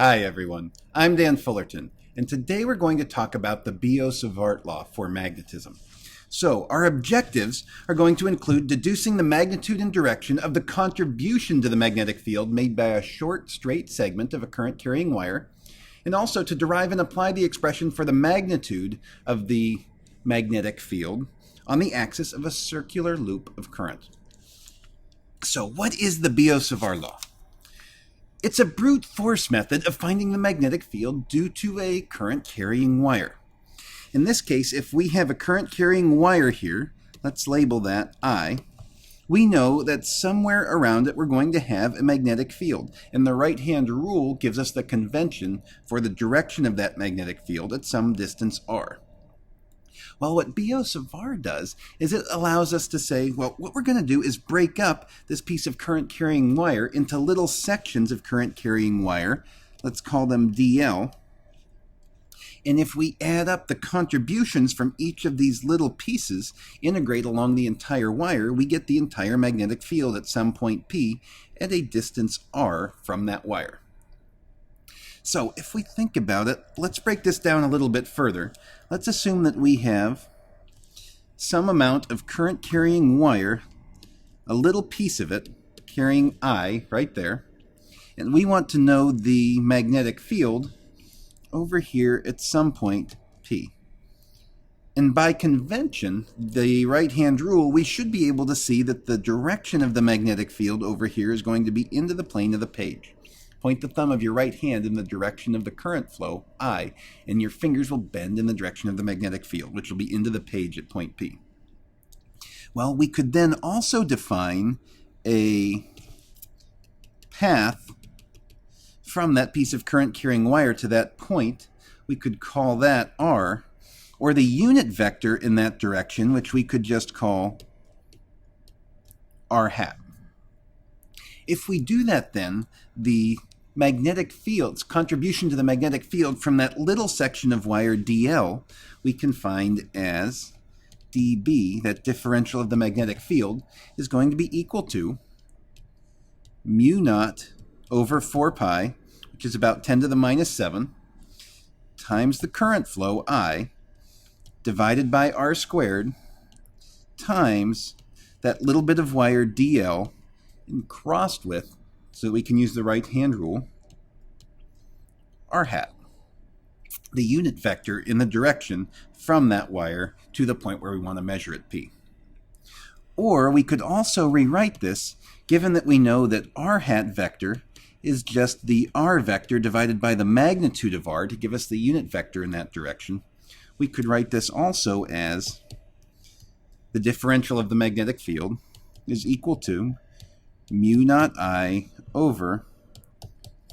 Hi everyone, I'm Dan Fullerton, and today we're going to talk about the Biot Savart law for magnetism. So, our objectives are going to include deducing the magnitude and direction of the contribution to the magnetic field made by a short, straight segment of a current-carrying wire, and also to derive and apply the expression for the magnitude of the magnetic field on the axis of a circular loop of current. So, what is the Biot Savart law? It's a brute force method of finding the magnetic field due to a current-carrying wire. In this case, if we have a current-carrying wire here, let's label that I, we know that somewhere around it we're going to have a magnetic field. And the right-hand rule gives us the convention for the direction of that magnetic field at some distance r. Well, what Biot Savart does is it allows us to say, well, what we're going to do is break up this piece of current-carrying wire into little sections of current-carrying wire. Let's call them dl. And if we add up the contributions from each of these little pieces, integrate along the entire wire, we get the entire magnetic field at some point P at a distance r from that wire. So if we think about it, let's break this down a little bit further. Let's assume that we have some amount of current-carrying wire, a little piece of it, carrying I right there, and we want to know the magnetic field over here at some point P. And by convention, the right-hand rule, we should be able to see that the direction of the magnetic field over here is going to be into the plane of the page. Point the thumb of your right hand in the direction of the current flow, I, and your fingers will bend in the direction of the magnetic field, which will be into the page at point P. Well, we could then also define a path from that piece of current-carrying wire to that point. We could call that R, or the unit vector in that direction, which we could just call R hat. If we do that, then the magnetic field's contribution to the magnetic field from that little section of wire dl we can find as dB, that differential of the magnetic field, is going to be equal to mu naught over 4 pi, which is about 10 to the minus 7, times the current flow I, divided by r squared, times that little bit of wire dl, and crossed with, so that we can use the right-hand rule, r hat, the unit vector in the direction from that wire to the point where we want to measure at P. Or we could also rewrite this, given that we know that r hat vector is just the r vector divided by the magnitude of r to give us the unit vector in that direction. We could write this also as the differential of the magnetic field is equal to mu naught I over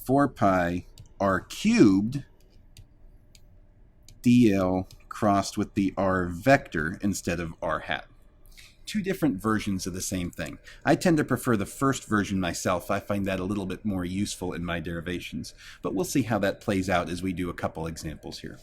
4 pi r cubed dl crossed with the r vector instead of r hat. Two different versions of the same thing. I tend to prefer the first version myself. I find that a little bit more useful in my derivations, but we'll see how that plays out as we do a couple examples here.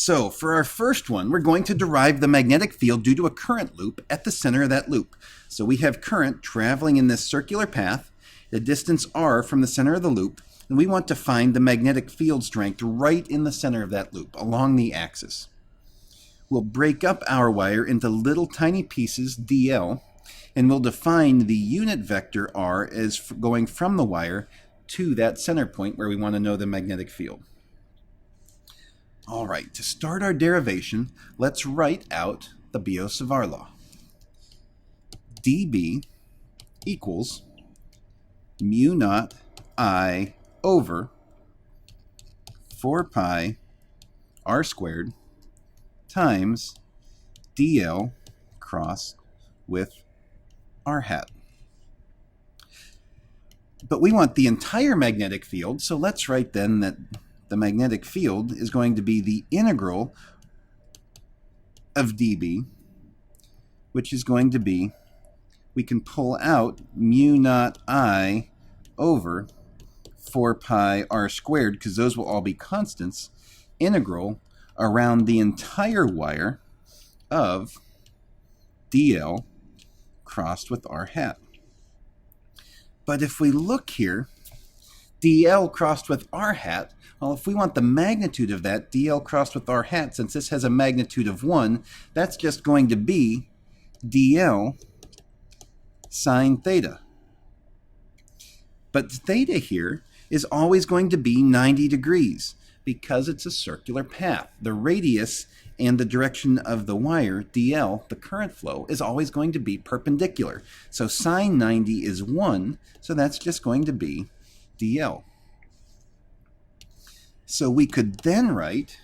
So for our first one, we're going to derive the magnetic field due to a current loop at the center of that loop. So we have current traveling in this circular path, a distance r from the center of the loop, and we want to find the magnetic field strength right in the center of that loop, along the axis. We'll break up our wire into little tiny pieces, dl, and we'll define the unit vector r as going from the wire to that center point where we want to know the magnetic field. All right, to start our derivation, let's write out the Biot Savart law. dB equals mu naught I over 4 pi r squared times dl crossed with r hat. But we want the entire magnetic field, so let's write then that the magnetic field is going to be the integral of dB, which is going to be, we can pull out mu naught I over 4 pi r squared, because those will all be constants, integral around the entire wire of dl crossed with r hat. But if we look here, dl crossed with r hat, well, if we want the magnitude of that, dl crossed with r hat, since this has a magnitude of 1, that's just going to be dl sine theta. But theta here is always going to be 90 degrees because it's a circular path. The radius and the direction of the wire, dl, the current flow, is always going to be perpendicular. So sine 90 is 1, so that's just going to be dl. So we could then write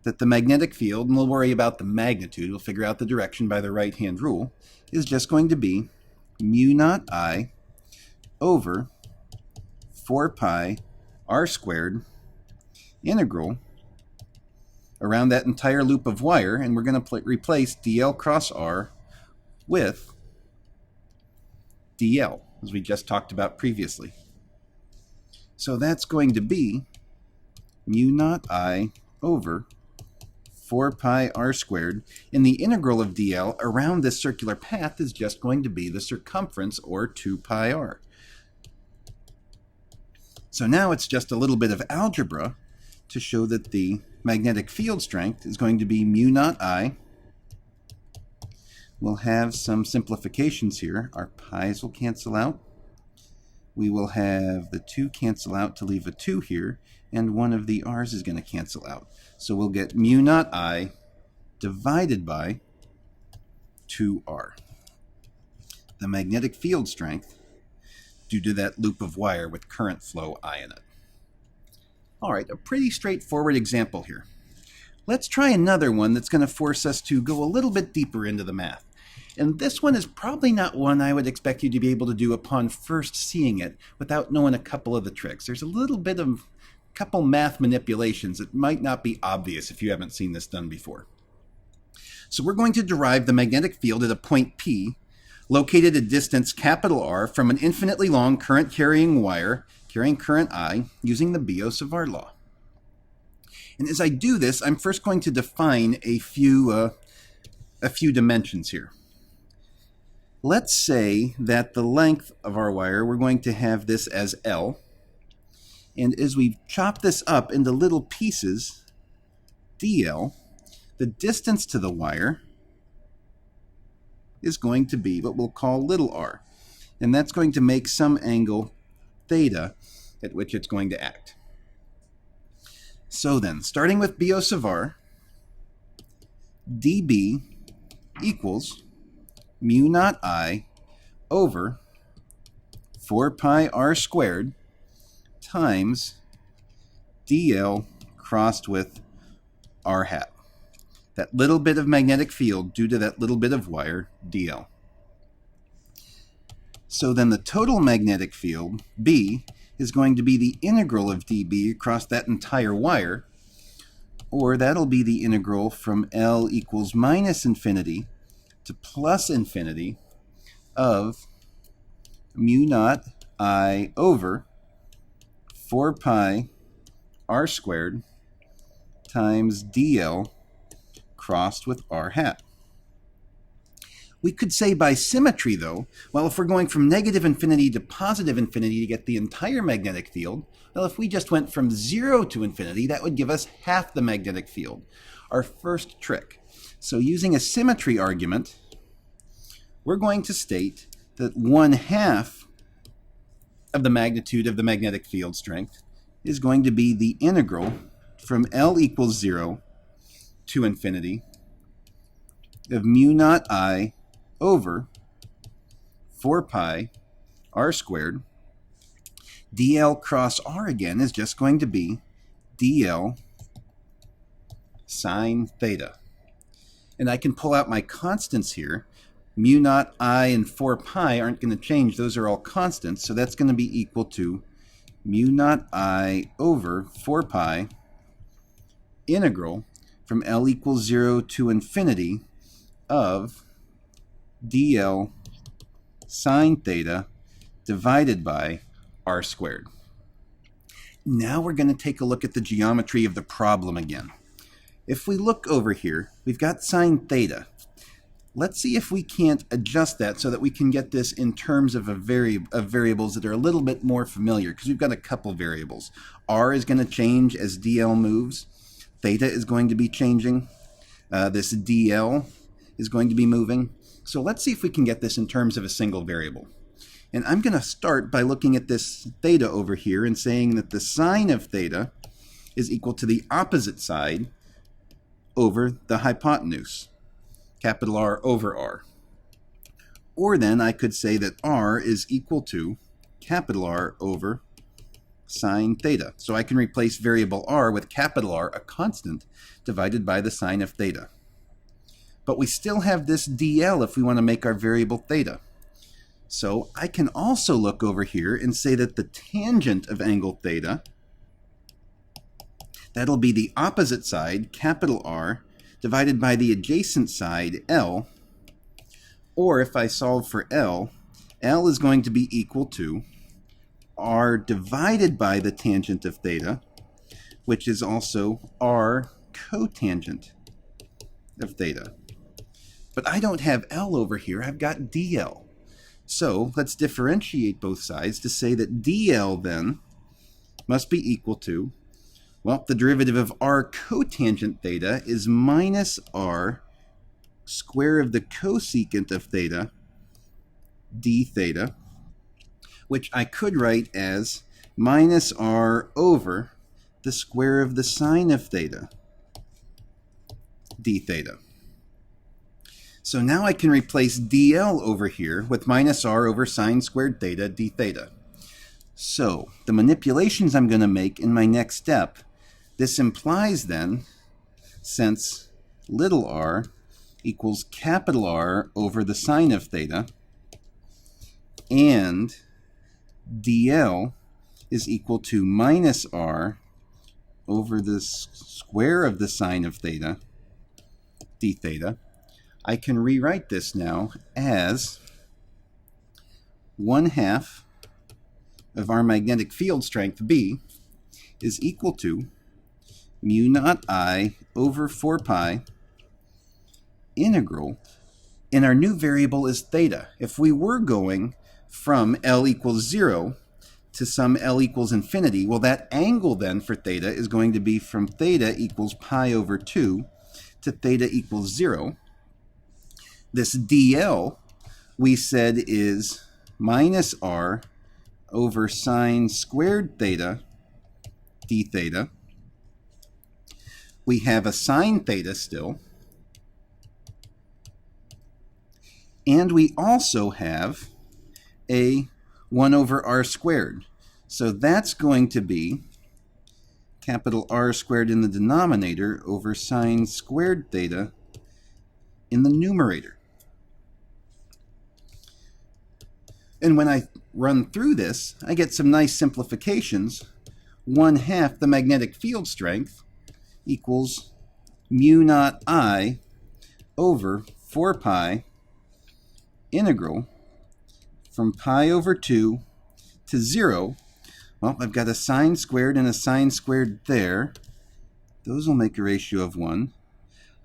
that the magnetic field, and we'll worry about the magnitude, we'll figure out the direction by the right-hand rule, is just going to be mu naught I over 4 pi r squared integral around that entire loop of wire, and we're going to replace dl cross r with dl, as we just talked about previously. So that's going to be mu naught I over 4 pi r squared, and the integral of dl around this circular path is just going to be the circumference, or 2 pi r. So now it's just a little bit of algebra to show that the magnetic field strength is going to be mu naught I. We'll have some simplifications here. Our pi's will cancel out. We will have the 2 cancel out to leave a 2 here, and one of the r's is going to cancel out. So we'll get mu naught I divided by 2r. The magnetic field strength due to that loop of wire with current flow I in it. All right, a pretty straightforward example here. Let's try another one that's going to force us to go a little bit deeper into the math. And this one is probably not one I would expect you to be able to do upon first seeing it without knowing a couple of the tricks. There's a little bit of couple math manipulations that might not be obvious if you haven't seen this done before. So we're going to derive the magnetic field at a point P, located at distance capital R from an infinitely long current carrying wire carrying current I using the Biot Savart law. And as I do this, I'm first going to define a few dimensions here. Let's say that the length of our wire, we're going to have this as L. And as we chop this up into little pieces, dl, the distance to the wire is going to be what we'll call little r. And that's going to make some angle theta at which it's going to act. So then, starting with Biot Savart, dB equals mu naught I over 4 pi r squared times dl crossed with r hat. That little bit of magnetic field due to that little bit of wire, dl. So then the total magnetic field, B, is going to be the integral of dB across that entire wire, or that'll be the integral from L equals minus infinity to plus infinity of mu naught I over 4 pi r squared times dl crossed with r hat. We could say by symmetry, though, well, if we're going from negative infinity to positive infinity to get the entire magnetic field, well, if we just went from 0 to infinity, that would give us half the magnetic field, our first trick. So using a symmetry argument, we're going to state that 1/2 of the magnitude of the magnetic field strength is going to be the integral from L equals 0 to infinity of mu naught I over 4 pi r squared. dl cross r again is just going to be dl sine theta. And I can pull out my constants here. Mu naught I and 4 pi aren't going to change. Those are all constants. So that's going to be equal to mu naught I over 4 pi integral from L equals 0 to infinity of dl sine theta divided by r squared. Now we're going to take a look at the geometry of the problem again. If we look over here, we've got sine theta. Let's see if we can't adjust that so that we can get this in terms of variables that are a little bit more familiar, because we've got a couple variables. R is going to change as dl moves. Theta is going to be changing. This dl is going to be moving. So let's see if we can get this in terms of a single variable. And I'm going to start by looking at this theta over here and saying that the sine of theta is equal to the opposite side over the hypotenuse, capital R over R. Or then I could say that R is equal to capital R over sine theta. So I can replace variable R with capital R, a constant, divided by the sine of theta. But we still have this dl if we want to make our variable theta. So I can also look over here and say that the tangent of angle theta, that'll be the opposite side, capital R, divided by the adjacent side, L. Or if I solve for L, L is going to be equal to R divided by the tangent of theta, which is also R cotangent of theta. But I don't have L over here, I've got dl. So let's differentiate both sides to say that dl then must be equal to, well, the derivative of R cotangent theta is minus R square of the cosecant of theta d theta, which I could write as minus R over the square of the sine of theta d theta. So now I can replace dl over here with minus R over sine squared theta d theta. So the manipulations I'm going to make in my next step, this implies then, since little r equals capital R over the sine of theta, and dl is equal to minus R over the square of the sine of theta d theta, I can rewrite this now as 1/2 of our magnetic field strength B is equal to mu naught I over 4 pi integral, and our new variable is theta. If we were going from L equals 0 to some L equals infinity, well, that angle then for theta is going to be from theta equals pi over 2 to theta equals 0. This dl, we said, is minus R over sine squared theta d theta. We have a sine theta still. And we also have a 1 over R squared. So that's going to be capital R squared in the denominator over sine squared theta in the numerator. And when I run through this, I get some nice simplifications. 1/2 the magnetic field strength equals mu naught I over 4 pi integral from pi over 2 to 0. Well, I've got a sine squared and a sine squared there. Those will make a ratio of 1.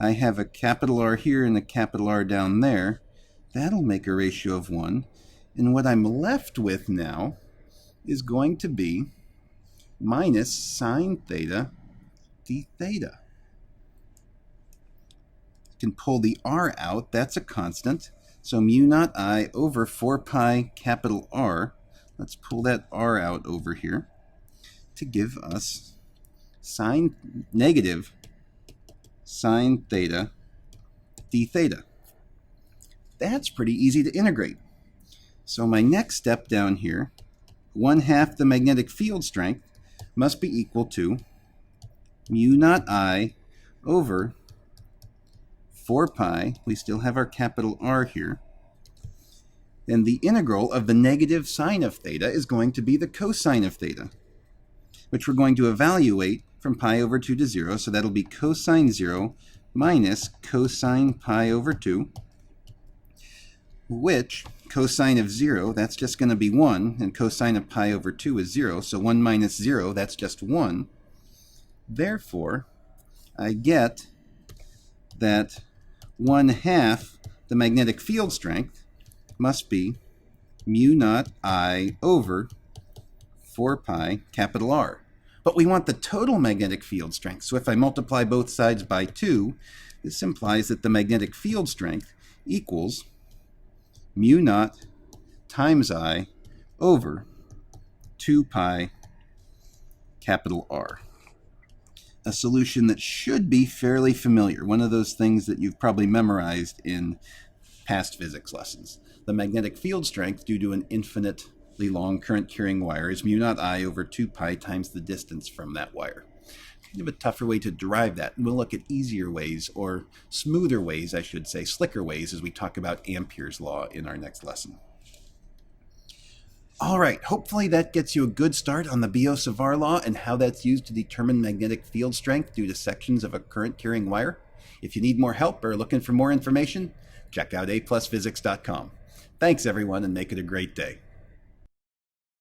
I have a capital R here and a capital R down there. That'll make a ratio of 1. And what I'm left with now is going to be minus sine theta d theta. You can pull the R out. That's a constant. So mu naught I over 4 pi capital R. Let's pull that R out over here to give us negative sine theta d theta. That's pretty easy to integrate. So my next step down here, 1/2 the magnetic field strength must be equal to mu naught I over 4 pi, we still have our capital R here, and the integral of the negative sine of theta is going to be the cosine of theta, which we're going to evaluate from pi over 2 to 0, so that'll be cosine 0 minus cosine pi over 2, which cosine of 0, that's just going to be 1, and cosine of pi over 2 is 0, so 1 minus 0, that's just 1. Therefore, I get that 1/2 the magnetic field strength must be mu naught I over 4 pi capital R. But we want the total magnetic field strength. So if I multiply both sides by 2, this implies that the magnetic field strength equals mu naught times I over 2 pi capital R. A solution that should be fairly familiar, one of those things that you've probably memorized in past physics lessons. The magnetic field strength due to an infinitely long current carrying wire is mu naught I over 2 pi times the distance from that wire. Kind of a tougher way to derive that, and we'll look at easier ways, or smoother ways, I should say, slicker ways, as we talk about Ampere's law in our next lesson. All right, hopefully that gets you a good start on the Biot Savart law and how that's used to determine magnetic field strength due to sections of a current carrying wire. If you need more help or are looking for more information, check out aplusphysics.com. Thanks everyone, and make it a great day.